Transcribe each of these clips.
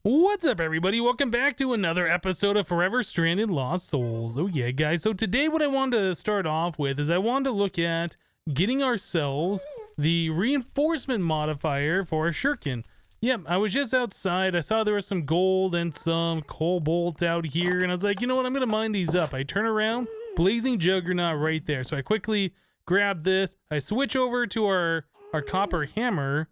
What's up, everybody? Welcome back to another episode of Forever Stranded Lost Souls. Oh yeah, guys. So today what I wanted to start off with is I wanted to look at getting ourselves the reinforcement modifier for a shuriken. Yep, I was just outside. I saw there was some gold and some cobalt out here, and I was like, you know what? I'm going to mine these up. I turn around, blazing juggernaut right there. So I quickly grab this. I switch over to our copper hammer,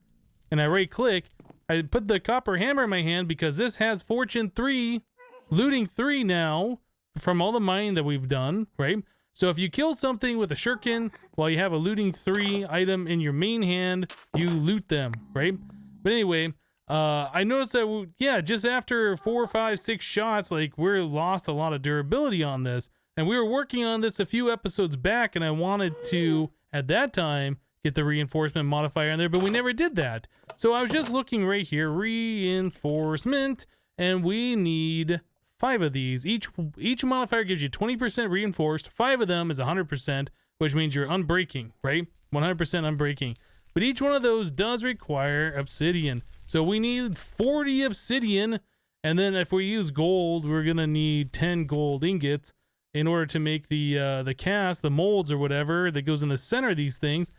and I right-click. I put the copper hammer in my hand because this has fortune 3, looting 3 now from all the mining that we've done, right? So if you kill something with a shuriken while you have a looting 3 item in your main hand, you loot them, right? But anyway, I noticed that, yeah, just after 4, 5, 6 shots, like, we're lost a lot of durability on this. And we were working on this a few episodes back, and I wanted to, at that time, get the reinforcement modifier in there, but we never did that. So I was just looking right here, reinforcement, and we need 5 of these. Each modifier gives you 20% reinforced. 5 of them is 100%, which means you're unbreaking, right? 100% unbreaking. But each one of those does require obsidian. So we need 40 obsidian, and then if we use gold, we're gonna need 10 gold ingots in order to make the cast, the molds or whatever that goes in the center of these things.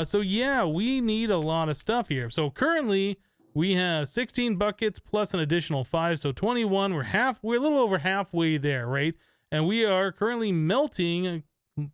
So yeah, we need a lot of stuff here. So currently we have 16 buckets plus an additional 5, so 21. We're a little over halfway there, right? And we are currently melting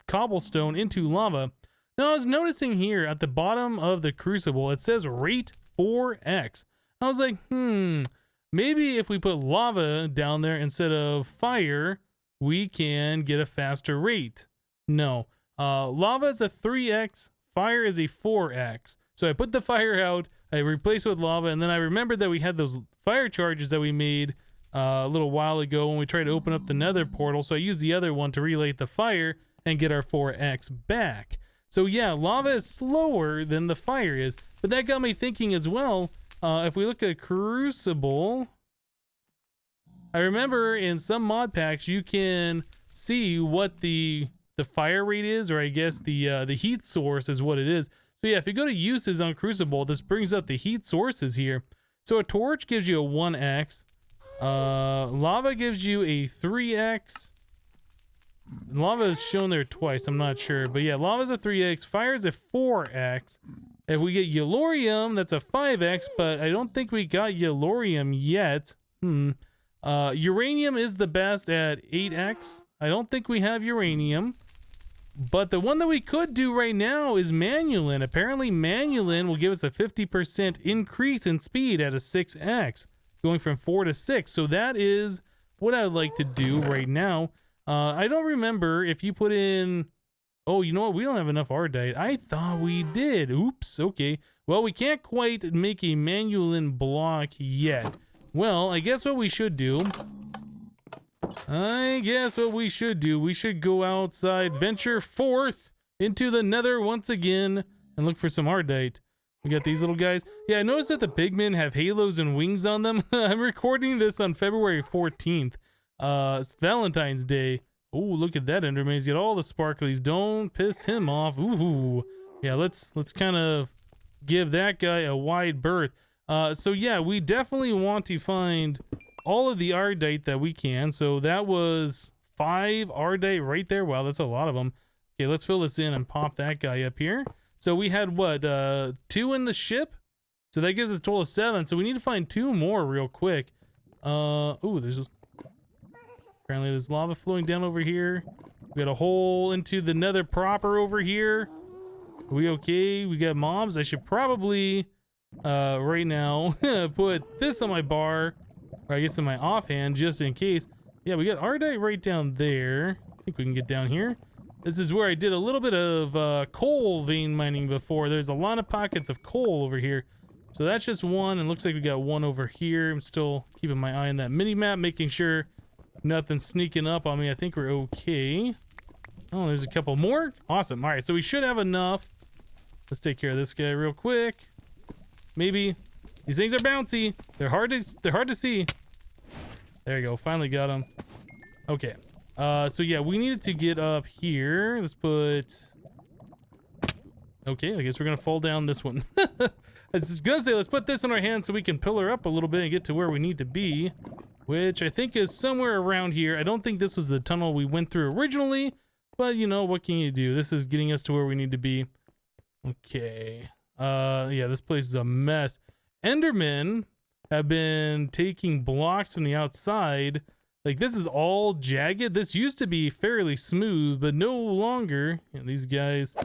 cobblestone into lava. Now I was noticing here at the bottom of the crucible, it says rate 4x. I was like, maybe if we put lava down there instead of fire, we can get a faster rate. No, lava is a 3x. Fire is a 4x. So I put the fire out, I replaced it with lava, and then I remembered that we had those fire charges that we made a little while ago when we tried to open up the nether portal. So I used the other one to relight the fire and get our 4x back. So yeah, lava is slower than the fire is. But that got me thinking as well, if we look at Crucible, I remember in some mod packs you can see what the fire rate is, or I guess the heat source is what it is. So yeah, if you go to uses on Crucible, this brings up the heat sources here. So a torch gives you a 1x, lava gives you a 3x. Lava is shown there twice, I'm not sure, but yeah, lava is a 3x, fire is a 4x. If we get yellorium, that's a 5x, but I don't think we got yellorium yet. Uranium is the best at 8x. I don't think we have uranium. But the one that we could do right now is Manulin. Apparently Manulin will give us a 50% increase in speed at a 6x, going from 4 to 6. So that is what I would like to do right now. I don't remember if you put in... Oh, you know what? We don't have enough Ardite. I thought we did. Oops. Okay. Well, we can't quite make a Manulin block yet. Well, I guess what we should do... we should go outside, venture forth into the nether once again, and look for some Ardite. We got these little guys. Yeah, I noticed that the pigmen have halos and wings on them. I'm recording this on February 14th. It's Valentine's Day. Oh, look at that Enderman. He's got all the sparklies. Don't piss him off. Ooh. Yeah, let's kind of give that guy a wide berth. So yeah, we definitely want to find all of the Ardite that we can. So that was 5 Ardite right there. Wow, that's a lot of them. Okay, let's fill this in and pop that guy up here. So we had what, 2 in the ship? So that gives us a total of 7. So we need to find 2 more real quick. Apparently there's lava flowing down over here. We got a hole into the nether proper over here. Are we okay? We got mobs. I should probably right now put this on my bar, or I guess in my offhand, just in case. Yeah, we got Ardite right down there. I think we can get down here. This is where I did a little bit of coal vein mining before. There's a lot of pockets of coal over here. So that's just one, and looks like we got one over here. I'm still keeping my eye on that mini-map, making sure nothing's sneaking up on me. I think we're okay. Oh, there's a couple more. Awesome. All right, so we should have enough. Let's take care of this guy real quick. Maybe. These things are bouncy. They're hard to see. There you go. Finally got them. Okay. So yeah, we needed to get up here. Let's put... Okay, I guess we're gonna fall down this one. I was gonna say, let's put this in our hand so we can pillar up a little bit and get to where we need to be, which I think is somewhere around here. I don't think this was the tunnel we went through originally, but you know, what can you do? This is getting us to where we need to be. Okay. Yeah, this place is a mess. Endermen have been taking blocks from the outside. Like, this is all jagged. This used to be fairly smooth, but no longer. And these guys,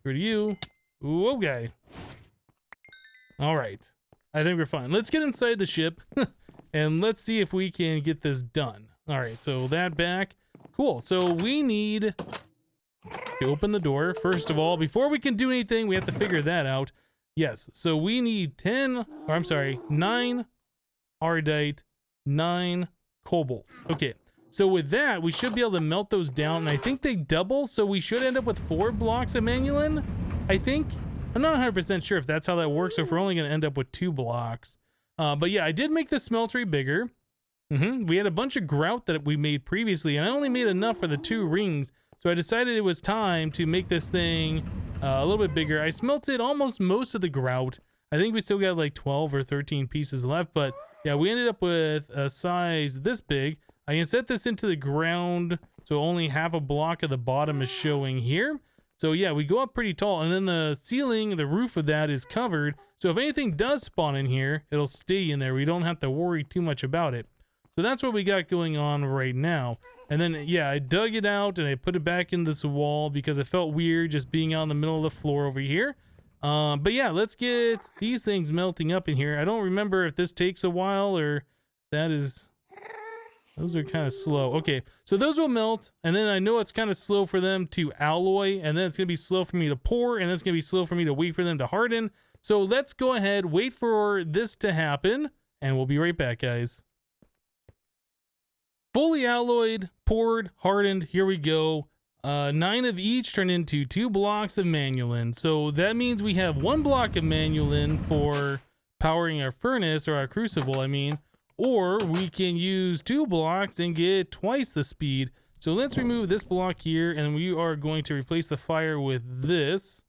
where to you? Ooh, okay. All right. I think we're fine. Let's get inside the ship and let's see if we can get this done. All right, so that back. Cool. So we need to open the door. First of all, before we can do anything, we have to figure that out. Yes, so we need 9 ardite, 9 cobalt. Okay, so with that, we should be able to melt those down, and I think they double, so we should end up with 4 blocks of manulin, I think. I'm not 100% sure if that's how that works, or if we're only going to end up with 2 blocks. But yeah, I did make the smeltery bigger. We had a bunch of grout that we made previously, and I only made enough for the 2 rings, so I decided it was time to make this thing a little bit bigger. I smelted almost most of the grout. I think we still got like 12 or 13 pieces left, but yeah, we ended up with a size this big. I can set this into the ground, so only half a block of the bottom is showing here. So yeah, we go up pretty tall, and then the ceiling, the roof of that is covered. So if anything does spawn in here, it'll stay in there. We don't have to worry too much about it. So that's what we got going on right now. And then, yeah, I dug it out and I put it back in this wall because it felt weird just being out in the middle of the floor over here. But yeah, let's get these things melting up in here. I don't remember if this takes a while or that is... Those are kind of slow. Okay, so those will melt, and then I know it's kind of slow for them to alloy, and then it's going to be slow for me to pour, and then it's going to be slow for me to wait for them to harden. So let's go ahead, wait for this to happen, and we'll be right back, guys. Fully alloyed, poured, hardened, here we go. 9 of each turn into 2 blocks of manulin. So that means we have 1 block of manulin for powering our furnace, or our crucible, I mean. Or we can use 2 blocks and get twice the speed. So let's remove this block here, and we are going to replace the fire with this.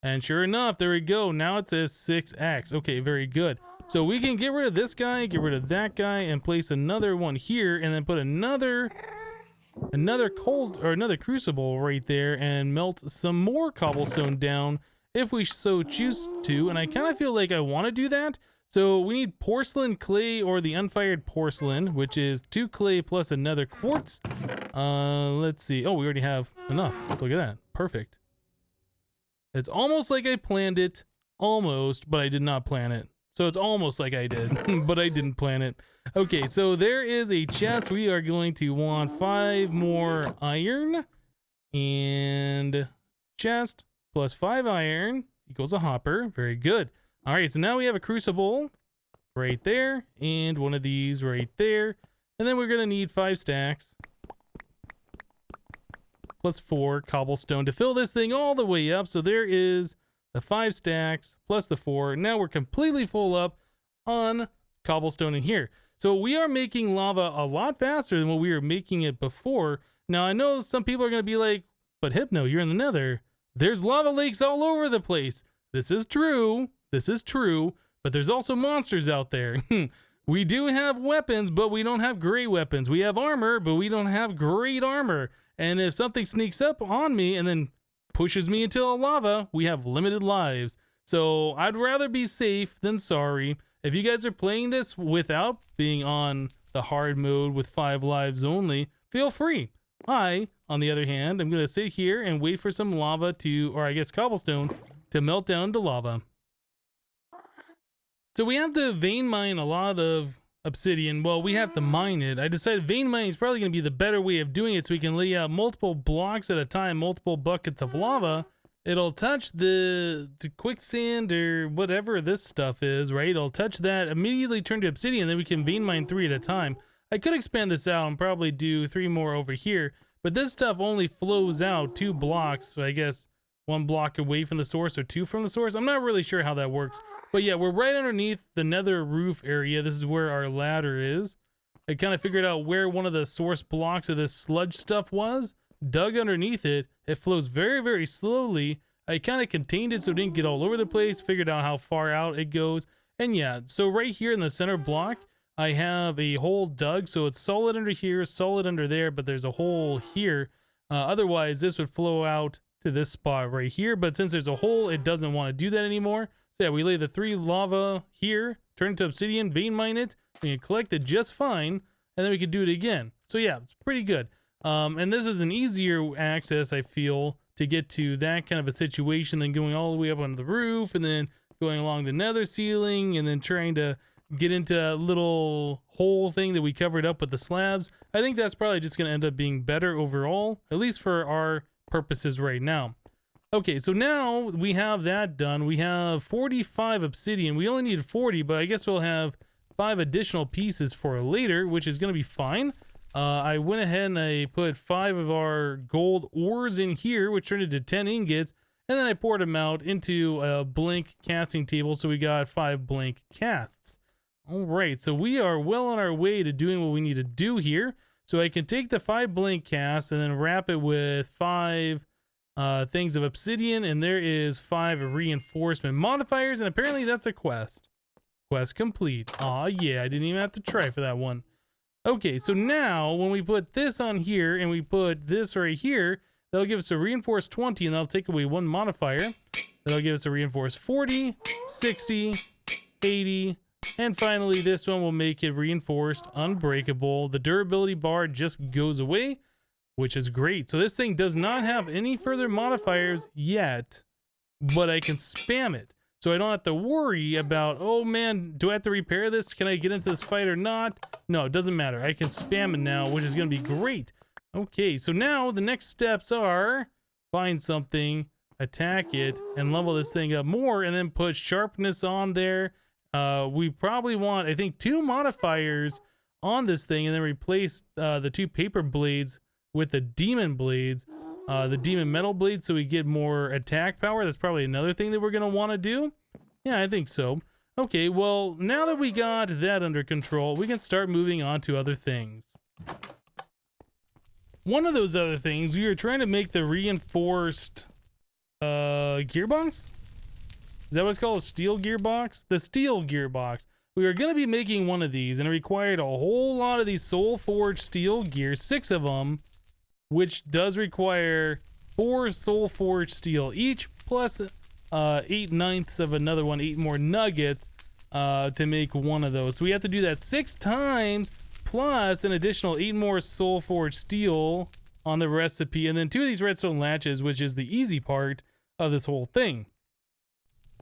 And sure enough, there we go. Now it says 6x. Okay, very good. So we can get rid of this guy, get rid of that guy, and place another one here, and then put another crucible right there, and melt some more cobblestone down if we so choose to. And I kind of feel like I want to do that. So we need porcelain clay, or the unfired porcelain, which is 2 clay plus another quartz. Let's see. Oh, we already have enough. Look at that. Perfect. It's almost like I planned it. Almost, but I did not plan it. So it's almost like I did, but I didn't plan it. Okay, so there is a chest. We are going to want 5 more iron. And chest plus 5 iron equals a hopper. Very good. All right, so now we have a crucible right there, and one of these right there. And then we're going to need 5 stacks plus 4 cobblestone to fill this thing all the way up. So there is the 5 stacks plus the 4. Now we're completely full up on cobblestone in here. So we are making lava a lot faster than what we were making it before. Now, I know some people are going to be like, but Hypno, you're in the nether. There's lava lakes all over the place. This is true. This is true, but there's also monsters out there. We do have weapons, but we don't have great weapons. We have armor, but we don't have great armor. And if something sneaks up on me and then pushes me into the lava, we have limited lives. So I'd rather be safe than sorry. If you guys are playing this without being on the hard mode with 5 lives only, feel free. I, on the other hand, I'm going to sit here and wait for some lava to, or I guess cobblestone, to melt down to lava. So we have to vein mine a lot of obsidian. Well, we have to mine it. I decided vein mining is probably going to be the better way of doing it, so we can lay out multiple blocks at a time, multiple buckets of lava. It'll touch the quicksand or whatever this stuff is, right? It'll touch that, immediately turn to obsidian, then we can vein mine 3 at a time. I could expand this out and probably do 3 more over here, but this stuff only flows out 2 blocks, so I guess 1 block away from the source or 2 from the source. I'm not really sure how that works. But yeah, we're right underneath the nether roof area. This is where our ladder is. I kind of figured out where one of the source blocks of this sludge stuff was. Dug underneath it. It flows very, very slowly. I kind of contained it so it didn't get all over the place, figured out how far out it goes. And yeah, so right here in the center block, I have a hole dug, so it's solid under here, solid under there, but there's a hole here. Otherwise, this would flow out to this spot right here, but since there's a hole, it doesn't want to do that anymore. So yeah, we lay the 3 lava here, turn it to obsidian, vein mine it, we can collect it just fine, and then we can do it again. So yeah, it's pretty good. And this is an easier access, I feel, to get to that kind of a situation than going all the way up on the roof and then going along the nether ceiling and then trying to get into a little hole thing that we covered up with the slabs. I think that's probably just going to end up being better overall, at least for our purposes right now. Okay, so now we have that done. We have 45 obsidian. We only need 40, but I guess we'll have 5 additional pieces for later, which is going to be fine. I went ahead and I put 5 of our gold ores in here, which turned into 10 ingots, and then I poured them out into a blank casting table, so we got 5 blank casts. All right, so we are well on our way to doing what we need to do here. So I can take the 5 blank casts and then wrap it with 5 things of obsidian, and there is 5 reinforcement modifiers, and apparently that's a quest. Quest complete. Aw, yeah, I didn't even have to try for that one. Okay, so now when we put this on here and we put this right here, that'll give us a reinforced 20, and that'll take away 1 modifier. That'll give us a reinforced 40, 60, 80, and finally this one will make it reinforced unbreakable. The durability bar just goes away, which is great. So this thing does not have any further modifiers yet, but I can spam it. So I don't have to worry about, oh man, do I have to repair this? Can I get into this fight or not? No, it doesn't matter. I can spam it now, which is going to be great. Okay, so now the next steps are find something, attack it, and level this thing up more, and then put sharpness on there. We probably want, I think, 2 modifiers on this thing, and then replace the 2 paper blades with the demon blades. The demon metal blade, so we get more attack power. That's probably another thing that we're going to want to do. Yeah, I think so. Okay, well, now that we got that under control, we can start moving on to other things. One of those other things, we were trying to make the reinforced gearbox? Is that what it's called? A steel gearbox? The steel gearbox. We were going to be making one of these, and it required a whole lot of these soul forged steel gears, 6 of them, which does require 4 soul forged steel each, plus 8/9 of another one, 8 more nuggets to make one of those. So we have to do that 6 times, plus an additional 8 more soul forged steel on the recipe, and then 2 of these redstone latches, which is the easy part of this whole thing.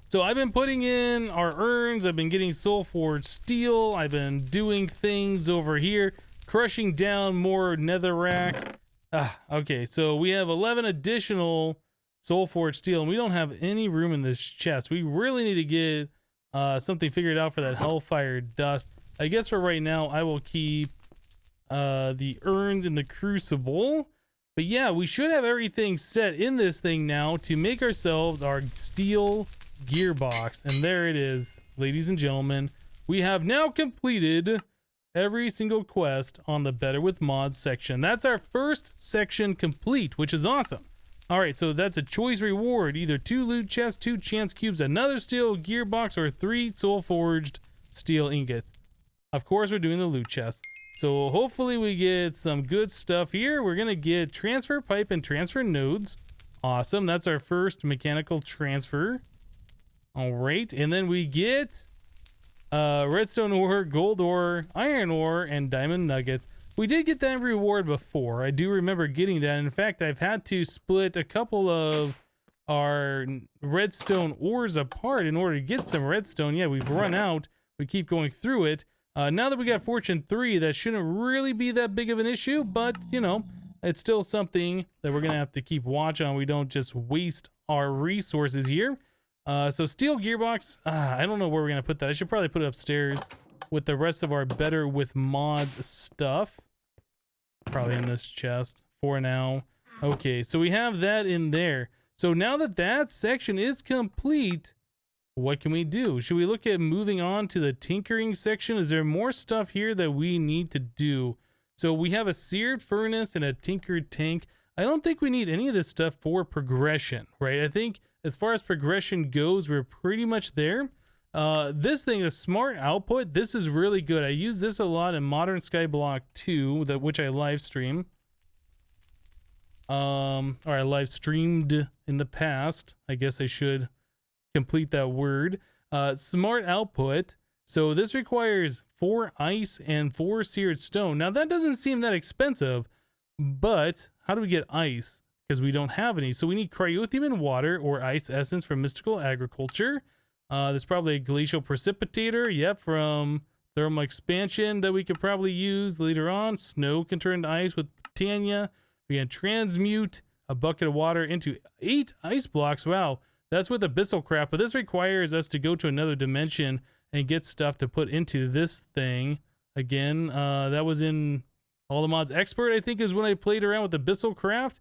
So I've been putting in our urns, I've been getting soul forged steel, I've been doing things over here, crushing down more netherrack. Okay, so we have 11 additional soul forged steel, and we don't have any room in this chest. We really need to get something figured out for that hellfire dust. I guess for right now, I will keep the urns in the crucible. But yeah, we should have everything set in this thing now to make ourselves our steel gearbox. And there it is, ladies and gentlemen. We have now completed every single quest on the Better with Mods section. That's our first section complete, which is awesome. All right, so that's a choice reward. Either 2 loot chests, 2 chance cubes, another steel gearbox, or 3 soul forged steel ingots. Of course, we're doing the loot chest. So hopefully we get some good stuff here. We're going to get transfer pipe and transfer nodes. Awesome. That's our first mechanical transfer. All right. And then we get redstone ore, gold ore, iron ore, and diamond nuggets. We did get that reward before. I do remember getting that. In fact, I've had to split a couple of our redstone ores apart in order to get some redstone. Yeah, we've run out. We keep going through it. Now that we got Fortune 3, that shouldn't really be that big of an issue, but, you know, it's still something that we're going to have to keep watch on. We don't just waste our resources here. So steel gearbox, I don't know where we're going to put that. I should probably put it upstairs with the rest of our Better with Mods stuff. Probably in this chest for now. Okay, so we have that in there. So now that that section is complete, what can we do? Should we look at moving on to the tinkering section? Is there more stuff here that we need to do? So we have a seared furnace and a tinkered tank. I don't think we need any of this stuff for progression, right? I think as far as progression goes, we're pretty much there. This thing, a smart output, this is really good. I use this a lot in Modern Skyblock 2, which I live stream. Or I live streamed in the past. I guess I should complete that word. Smart output. So this requires 4 ice and 4 seared stone. Now that doesn't seem that expensive, but how do we get ice? Because we don't have any. So we need cryothium and water or ice essence from mystical agriculture. There's probably a glacial precipitator. Yep, from thermal expansion that we could probably use later on. Snow can turn to ice with Titania. We can transmute a bucket of water into 8 ice blocks. Wow, that's with abyssal crap. But this requires us to go to another dimension and get stuff to put into this thing. Again, that was in All the Mods Expert, I think, is when I played around with abyssal craft.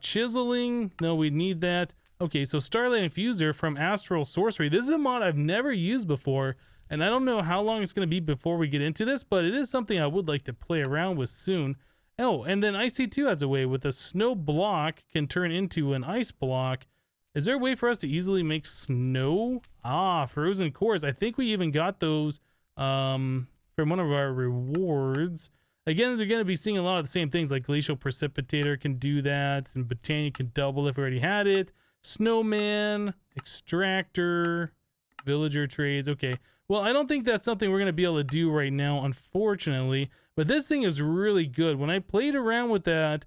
Chiseling, no, we need that. Okay, so Starlight Infuser from Astral Sorcery. This is a mod I've never used before, and I don't know how long it's going to be before we get into this, but it is something I would like to play around with soon. Oh, and then IC2 has a way with a snow block can turn into an ice block. Is there a way for us to easily make snow? Ah, frozen cores. I think we even got those from one of our rewards. Again, they're going to be seeing a lot of the same things, like Glacial Precipitator can do that, and Botania can double if we already had it. Snowman, Extractor, Villager Trades. Okay, well, I don't think that's something we're going to be able to do right now, unfortunately. But this thing is really good. When I played around with that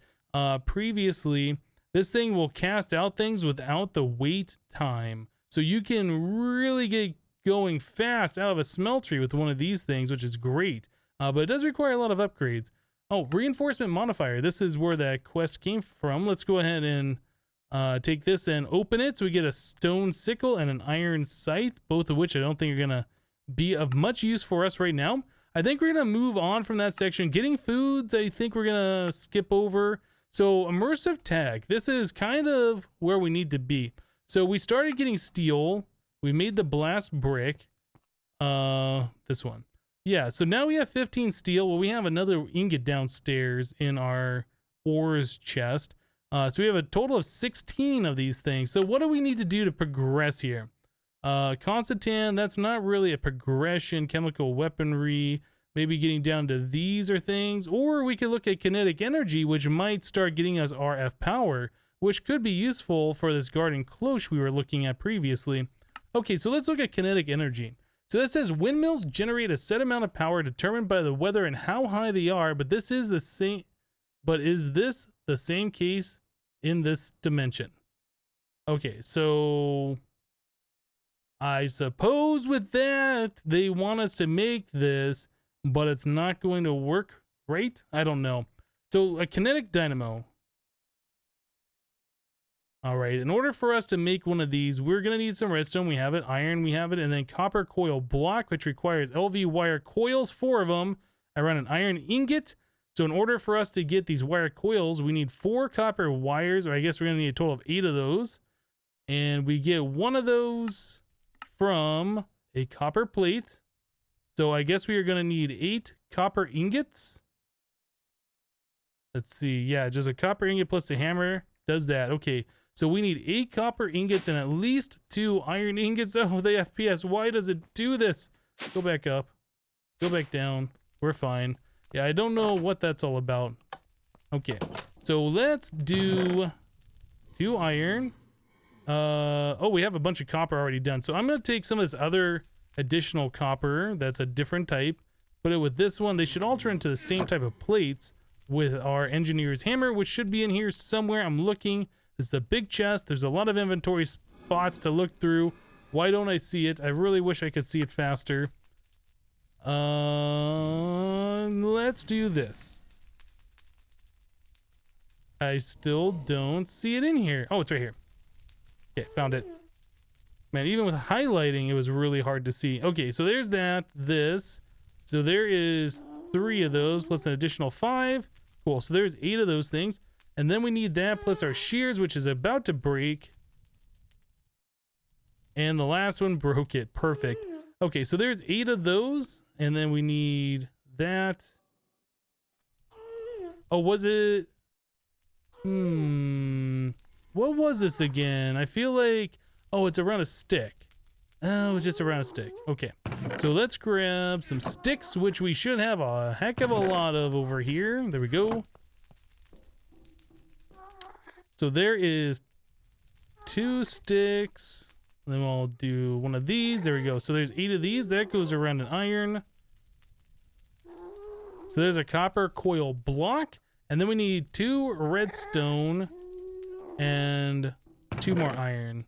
previously, this thing will cast out things without the wait time. So you can really get going fast out of a smeltery with one of these things, which is great. But it does require a lot of upgrades. Oh, reinforcement modifier. This is where that quest came from. Let's go ahead and take this and open it. So we get a stone sickle and an iron scythe, both of which I don't think are going to be of much use for us right now. I think we're going to move on from that section. Getting foods, I think we're going to skip over. So immersive tech, this is kind of where we need to be. So we started getting steel. We made the blast brick. This one. Yeah, so now we have 15 steel. Well, we have another ingot downstairs in our ores chest. So we have a total of 16 of these things. So what do we need to do to progress here? Constantan, that's not really a progression. Chemical weaponry, maybe getting down to these are things. Or we could look at kinetic energy, which might start getting us RF power, which could be useful for this garden cloche we were looking at previously. Okay, so let's look at kinetic energy. So that says windmills generate a set amount of power determined by the weather and how high they are, but this is the same. But is this the same case in this dimension? Okay, so I suppose with that, they want us to make this, but it's not going to work, right? I don't know. So a kinetic dynamo. All right, in order for us to make one of these, we're going to need some redstone. We have it. Iron, we have it. And then copper coil block, which requires LV wire coils, 4 of them. I run an iron ingot. So in order for us to get these wire coils, we need 4 copper wires, or I guess we're going to need a total of 8 of those. And we get 1 of those from a copper plate. So I guess we are going to need 8 copper ingots. Let's see. Yeah, just a copper ingot plus the hammer does that. Okay. So we need 8 copper ingots and at least 2 iron ingots. Oh, the FPS. Why does it do this? Go back up. Go back down. We're fine. Yeah, I don't know what that's all about. Okay. So let's do 2 iron. Oh, we have a bunch of copper already done. So I'm going to take some of this other additional copper. That's a different type. Put it with this one. They should all turn into the same type of plates with our engineer's hammer, which should be in here somewhere. I'm looking. It's the big chest. There's a lot of inventory spots to look through. Why don't I see it? I really wish I could see it faster. Let's do this. I still don't see it in here. Oh, it's right here. Okay, found it. Man, even with highlighting, it was really hard to see. Okay, so there's that. This. So there is 3 of those plus an additional 5. Cool. So there's 8 of those things. And then we need that plus our shears, which is about to break. And the last one broke it. Perfect. Okay, so there's 8 of those. And then we need that. Oh, was it? What was this again? I feel like Oh, it's around a stick. Oh, it's just around a stick. Okay. So let's grab some sticks, which we should have a heck of a lot of over here. There we go. So there is 2 sticks. Then we'll do one of these. There we go. So there's 8 of these. That goes around an iron. So there's a copper coil block. And then we need 2 redstone and 2 more iron.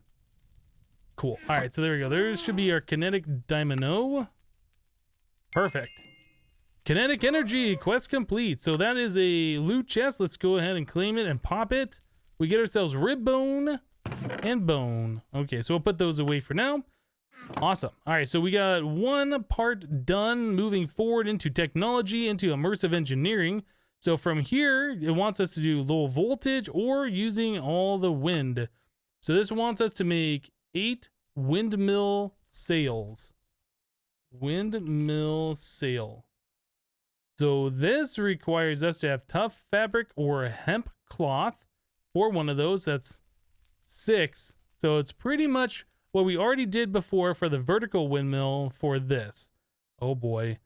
Cool. All right, so there we go. There should be our kinetic dynamo. Perfect. Kinetic energy, quest complete. So that is a loot chest. Let's go ahead and claim it and pop it. We get ourselves rib bone and bone. Okay, so we'll put those away for now. Awesome. All right, so we got 1 part done, moving forward into technology, into immersive engineering. So from here, it wants us to do low voltage or using all the wind. So this wants us to make 8 windmill sails. Windmill sail. So this requires us to have tough fabric or hemp cloth for one of those. That's 6. So it's pretty much what we already did before for the vertical windmill for this. Oh boy.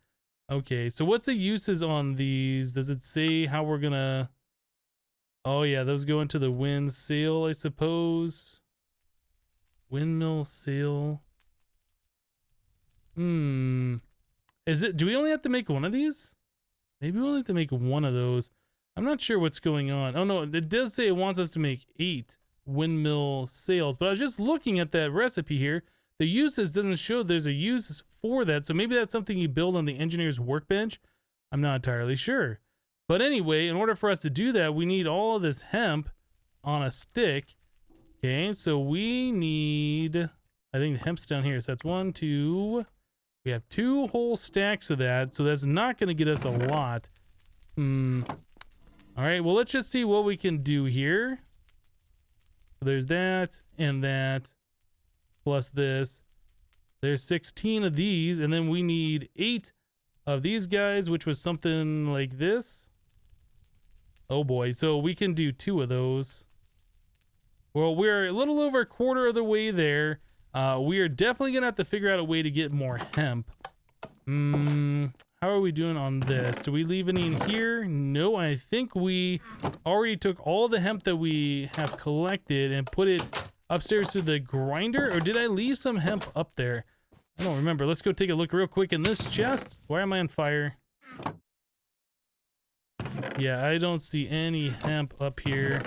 Okay, so what's the uses on these? Does it say how we're gonna... Oh yeah, those go into the wind sail, I suppose. Windmill sail. Is it... Do we only have to make one of these? Maybe we only have to make one of those. I'm not sure what's going on. Oh no, it does say it wants us to make 8 windmill sails, but I was just looking at that recipe here. The uses doesn't show there's a use for that, so maybe that's something you build on the engineer's workbench. I'm not entirely sure. But anyway, in order for us to do that, we need all of this hemp on a stick. Okay, so we need... I think the hemp's down here, so that's 1, 2... We have 2 whole stacks of that, so that's not going to get us a lot. Alright, well, let's just see what we can do here. So there's that, and that, plus this. There's 16 of these, and then we need 8 of these guys, which was something like this. Oh boy, so we can do 2 of those. Well, we're a little over a quarter of the way there. We are definitely gonna have to figure out a way to get more hemp. How are we doing on this? Do we leave any in here? No, I think we already took all the hemp that we have collected and put it upstairs to the grinder, or did I leave some hemp up there? I don't remember. Let's go take a look real quick in this chest. Why am I on fire? Yeah, I don't see any hemp up here.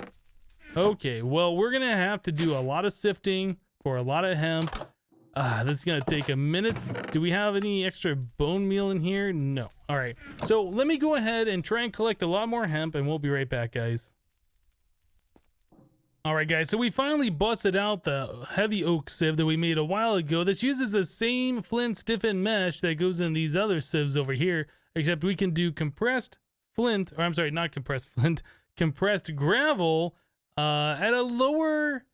Okay, well, we're gonna have to do a lot of sifting for a lot of hemp. This is gonna take a minute. Do we have any extra bone meal in here? No. All right, so let me go ahead and try and collect a lot more hemp, and we'll be right back, guys. All right, guys, so we finally busted out the heavy oak sieve that we made a while ago. This uses the same flint stiffened mesh that goes in these other sieves over here, except we can do compressed flint, or I'm sorry, not compressed flint, compressed gravel at a lower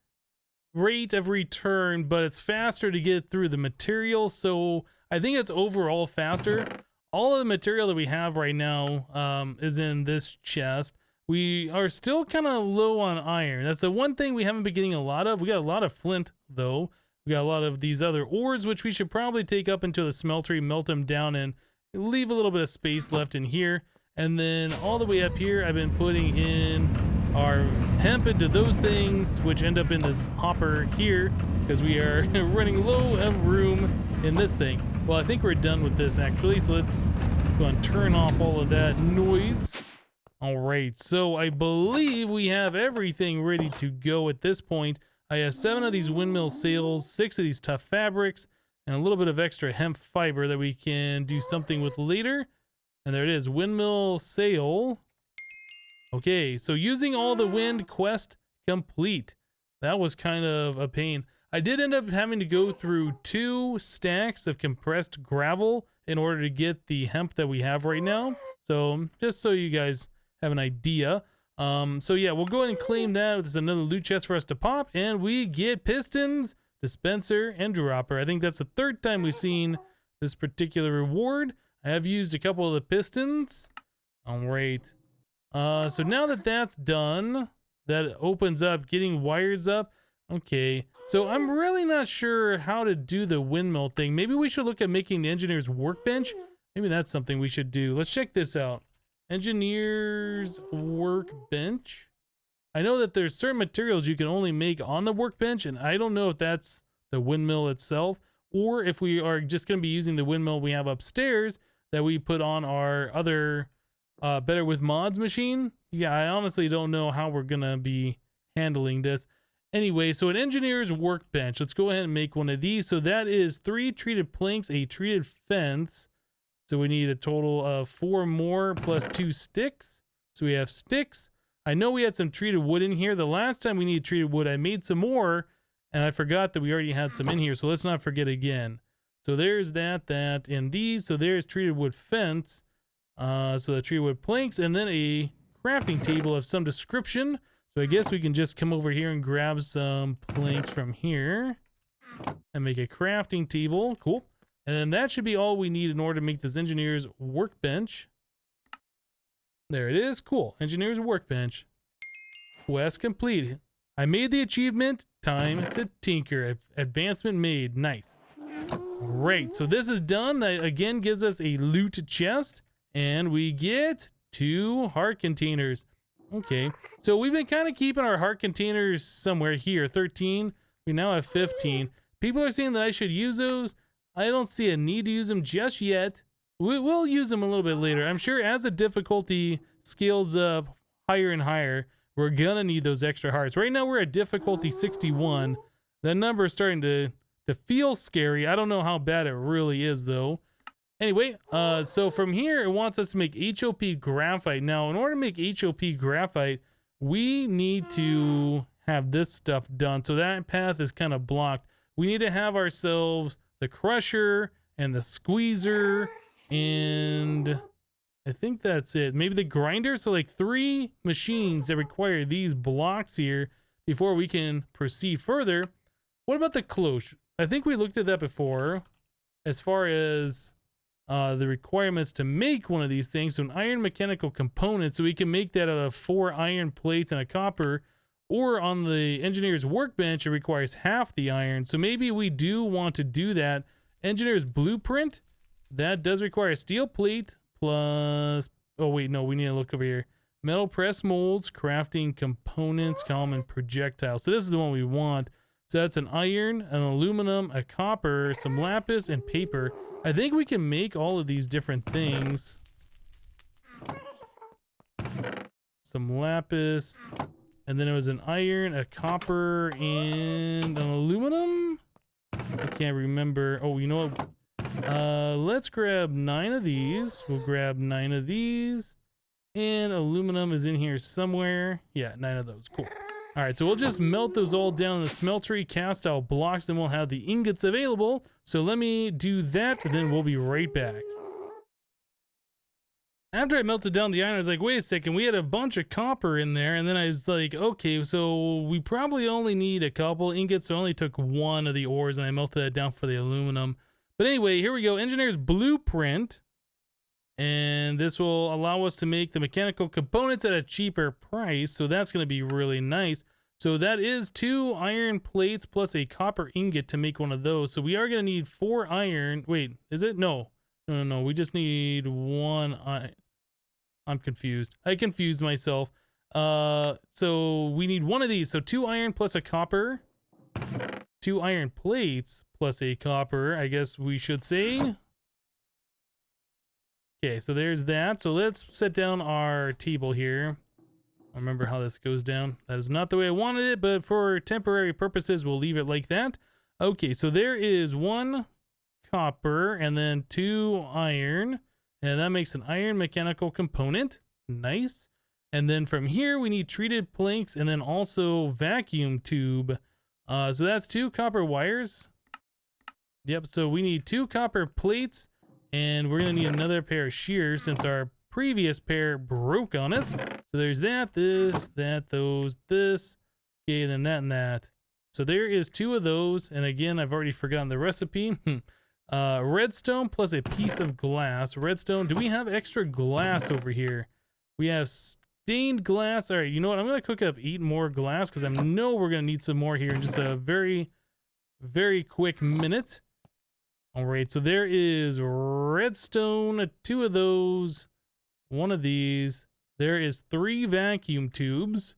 rate of return, but it's faster to get through the material, so I think it's overall faster. All of the material that we have right now is in this chest. We are still kind of low on iron. That's the one thing we haven't been getting a lot of. We got a lot of flint, though. We got a lot of these other ores, which we should probably take up into the smeltery, melt them down, and leave a little bit of space left in here. And then all the way up here, I've been putting in our hemp into those things, which end up in this hopper here, because we are running low of room in this thing. Well, I think we're done with this, actually, so let's go and turn off all of that noise. All right, so I believe we have everything ready to go at this point. I have 7 of these windmill sails, 6 of these tough fabrics, and a little bit of extra hemp fiber that we can do something with later. And there it is, windmill sail. Okay, so using all the wind, quest complete. That was kind of a pain. I did end up having to go through 2 stacks of compressed gravel in order to get the hemp that we have right now. So just so you guys have an idea. So yeah, we'll go ahead and claim that. There's another loot chest for us to pop, and we get pistons, dispenser, and dropper. I think that's the 3rd time we've seen this particular reward. I have used a couple of the pistons. All right. So now that that's done, that opens up getting wires up. Okay, so I'm really not sure how to do the windmill thing. Maybe we should look at making the engineer's workbench. Maybe that's something we should do. Let's check this out. Engineer's workbench. I know that there's certain materials you can only make on the workbench, and I don't know if that's the windmill itself, or if we are just going to be using the windmill we have upstairs that we put on our other Better with Mods machine. Yeah, I honestly don't know how we're going to be handling this. Anyway, so an engineer's workbench. Let's go ahead and make one of these. So that is 3 treated planks, a treated fence. So we need a total of 4 more plus 2 sticks. So we have sticks. I know we had some treated wood in here. The last time we needed treated wood, I made some more, and I forgot that we already had some in here. So let's not forget again. So there's that, and these. So there's treated wood fence. So the treated wood planks, and then a crafting table of some description. So I guess we can just come over here and grab some planks from here and make a crafting table. Cool. And then that should be all we need in order to make this engineer's workbench. There it is. Cool. Engineer's workbench. Quest complete. I made the achievement. Time to tinker. Advancement made. Nice. Great. So this is done. That again gives us a loot chest. And we get 2 heart containers. Okay. So we've been kind of keeping our heart containers somewhere here. 13. We now have 15. People are saying that I should use those. I don't see a need to use them just yet. We'll use them a little bit later. I'm sure as the difficulty scales up higher and higher, we're gonna need those extra hearts. Right now we're at difficulty 61. That number is starting to feel scary. I don't know how bad it really is though. Anyway, so from here it wants us to make HOP graphite. Now in order to make HOP graphite, we need to have this stuff done. So that path is kind of blocked. We need to have ourselves the crusher and the squeezer, and I think that's it. Maybe the grinder. So like 3 machines that require these blocks here before we can proceed further. What about the cloche? I think we looked at that before as far as the requirements to make one of these things. So an iron mechanical component, so we can make that out of 4 iron plates and a copper. Or on the engineer's workbench, it requires half the iron. So maybe we do want to do that. Engineer's blueprint, that does require steel plate plus... Oh, wait, no, we need to look over here. Metal press molds, crafting components, common projectile. So this is the one we want. So that's an iron, an aluminum, a copper, some lapis, and paper. I think we can make all of these different things. Some lapis. And then it was an iron, a copper, and an aluminum? I can't remember. Oh, you know what? Let's grab 9 of these. We'll grab 9 of these. And aluminum is in here somewhere. Yeah, 9 of those. Cool. All right, so we'll just melt those all down in the smeltery, cast out blocks, then we'll have the ingots available. So let me do that, and then we'll be right back. After I melted down the iron, I was like, wait a second, we had a bunch of copper in there. And then I was like, okay, so we probably only need a couple ingots. So I only took 1 of the ores and I melted that down for the aluminum. But anyway, here we go. Engineer's blueprint. And this will allow us to make the mechanical components at a cheaper price. So that's going to be really nice. So that is 2 iron plates plus a copper ingot to make one of those. So we are going to need 4 iron. Wait, is it? No. No. We just need 1 I'm confused. I confused myself. So we need 1 of these. So 2 iron plus a copper. 2 iron plates plus a copper, I guess we should say. Okay, so there's that. So let's set down our table here. I remember how this goes down. That is not the way I wanted it, but for temporary purposes, we'll leave it like that. Okay, so there is 1 copper and then 2 iron. And that makes an iron mechanical component. Nice. And then from here, we need treated planks and then also vacuum tube. So that's 2 copper wires. Yep, so we need 2 copper plates. And we're going to need another pair of shears since our previous pair broke on us. So there's that, this, that, those, this. Okay, then that and that. So there is 2 of those. And again, I've already forgotten the recipe. Redstone plus a piece of glass. Redstone. Do we have extra glass over here? We have stained glass. All right, you know what? I'm going to cook up 8 more glass because I know we're going to need some more here in just a very, very quick minute. All right, so there is redstone, 2 of those, 1 of these. There is 3 vacuum tubes.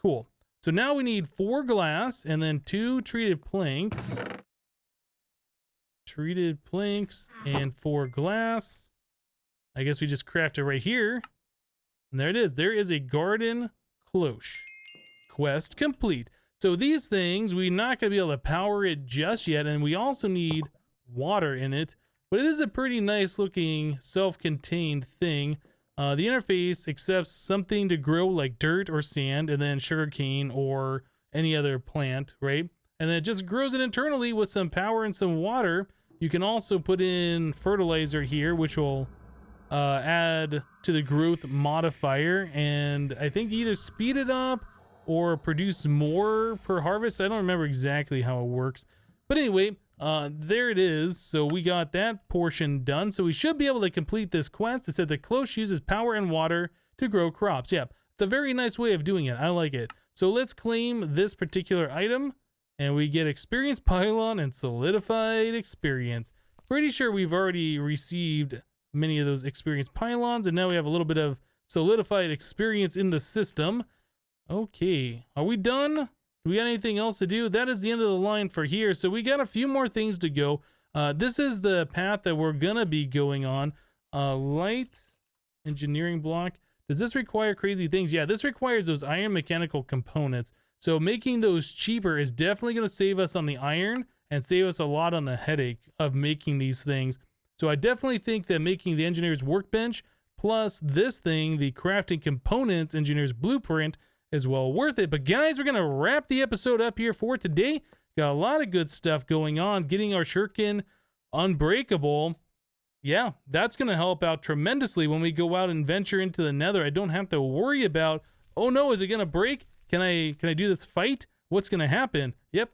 Cool. So now we need 4 glass and then 2 treated planks. Treated planks and 4 glass. I guess we just craft it right here. And there it is. There is a garden cloche. Quest complete. So these things, we're not going to be able to power it just yet. And we also need water in it. But it is a pretty nice looking self-contained thing. The interface accepts something to grow like dirt or sand and then sugarcane or any other plant, right? And then it just grows it internally with some power and some water. You can also put in fertilizer here, which will add to the growth modifier, and I think either speed it up or produce more per harvest. I don't remember exactly how it works, but anyway, there it is. So we got that portion done, so we should be able to complete this quest. It said the cloche uses power and water to grow crops. Yeah, it's a very nice way of doing it. I like it. So let's claim this particular item, and we get experience pylon and solidified experience. Pretty sure we've already received many of those experience pylons, and now we have a little bit of solidified experience in the system. Okay, are we done? Do we got anything else to do? That is the end of the line for here, so we got a few more things to go. This is the path that we're gonna be going on. Light engineering block. Does this require crazy things? Yeah, this requires those iron mechanical components, so making those cheaper is definitely going to save us on the iron and save us a lot on the headache of making these things. So I definitely think that making the engineer's workbench plus this thing, the crafting components engineer's blueprint, is well worth it. But guys, we're going to wrap the episode up here for today. Got a lot of good stuff going on. Getting our shuriken unbreakable. Yeah, that's going to help out tremendously when we go out and venture into the nether. I don't have to worry about, oh no, is it going to break? Can I do this fight? What's going to happen? Yep,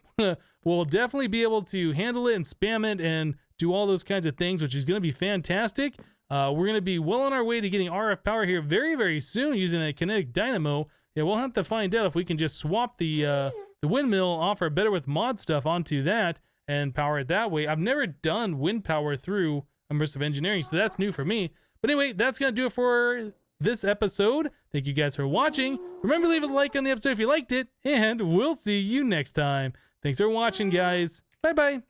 we'll definitely be able to handle it and spam it and do all those kinds of things, which is going to be fantastic. We're going to be well on our way to getting RF power here very, very soon using a kinetic dynamo. Yeah, we'll have to find out if we can just swap the windmill off our Better With Mod stuff onto that and power it that way. I've never done wind power through immersive engineering, so that's new for me. But anyway, that's going to do it for this episode. Thank you guys for watching. Remember to leave a like on the episode if you liked it, and we'll see you next time. Thanks for watching, guys. Bye-bye.